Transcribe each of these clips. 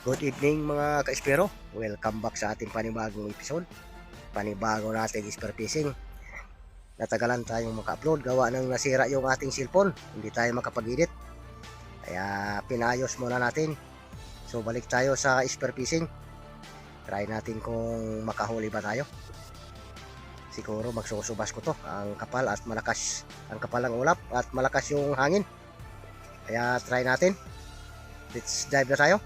Good evening mga ka-espero. Welcome back sa ating panibagong episode. Panibago natin spear fishing. Natagalan tayong maka-upload gawa ng nasira yung ating cellphone. Hindi tayo makapag-edit. Kaya pinayos muna natin. So balik tayo sa spear fishing. Try natin kung makahuli ba tayo. Siguro magsusubas ko to. Ang kapal at malakas. Ang kapal ng ulap at malakas yung hangin. Kaya try natin. Let's dive na tayo.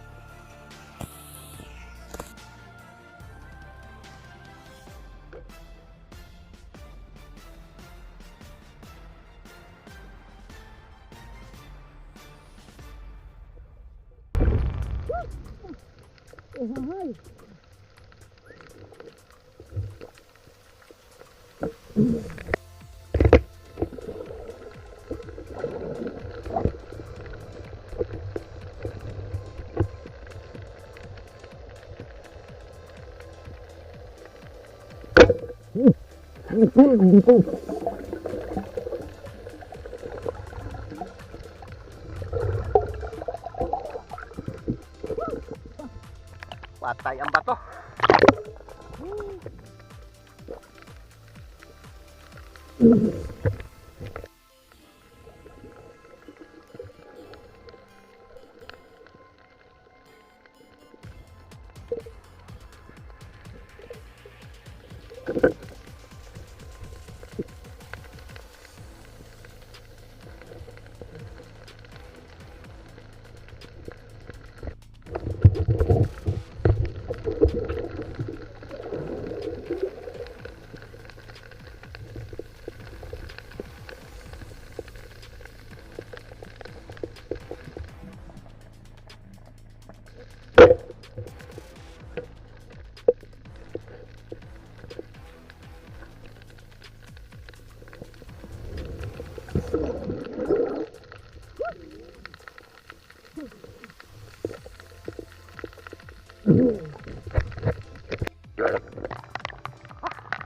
Patay ang bato.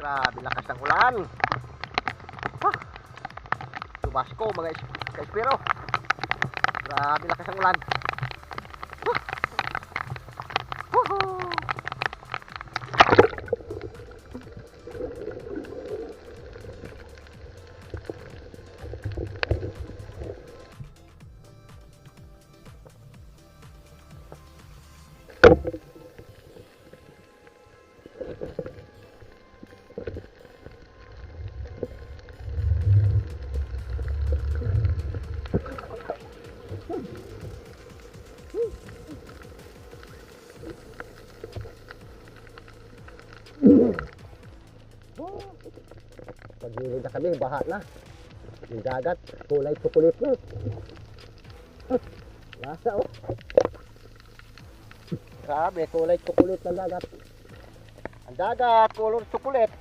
Grabe lakas ng ulan. Subas ko mga ka-espero. Grabe lakas ng ulan. Pagilid na kami, baha na. Yung dagat, kulay chocolate na. Lasa oh. Grabe, kulay chocolate ng dagat. Ang dagat, kulay chocolate.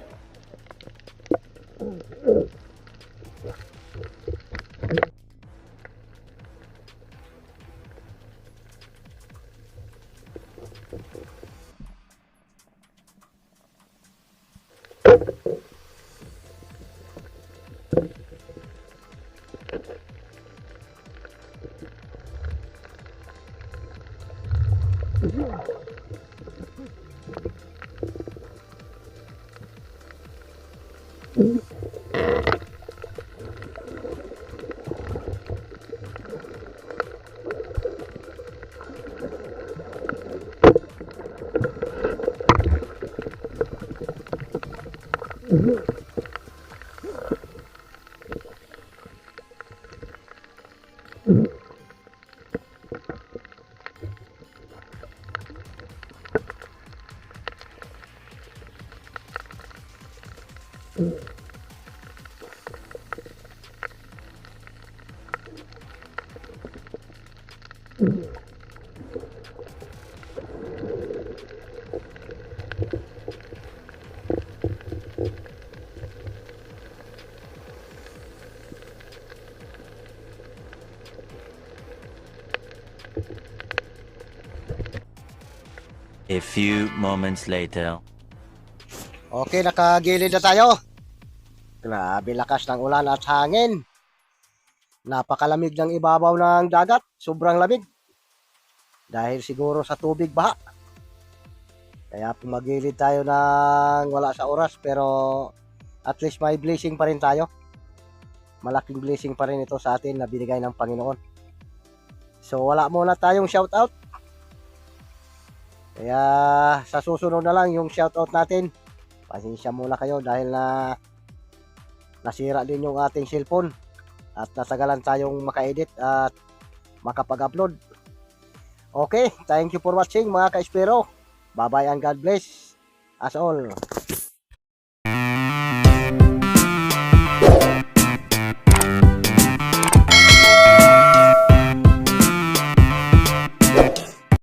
A few moments later. Okay, nakagilid na tayo. Grabe lakas ng ulan at hangin. Napakalamig ng ibabaw ng dagat. Sobrang lamig. dahil siguro sa tubig baha. Kaya pumagilid tayo ng wala sa oras, pero at least may blessing pa rin tayo. Malaking blessing pa rin ito sa atin na binigay ng Panginoon. So wala muna tayong shoutout. Kaya sa susunod na lang yung shoutout natin. Pasensya muna kayo dahil nasira din yung ating cellphone at nasagalan tayong maka-edit at makapag-upload. Okay, thank you for watching mga ka-espero. Bye-bye and God bless us all.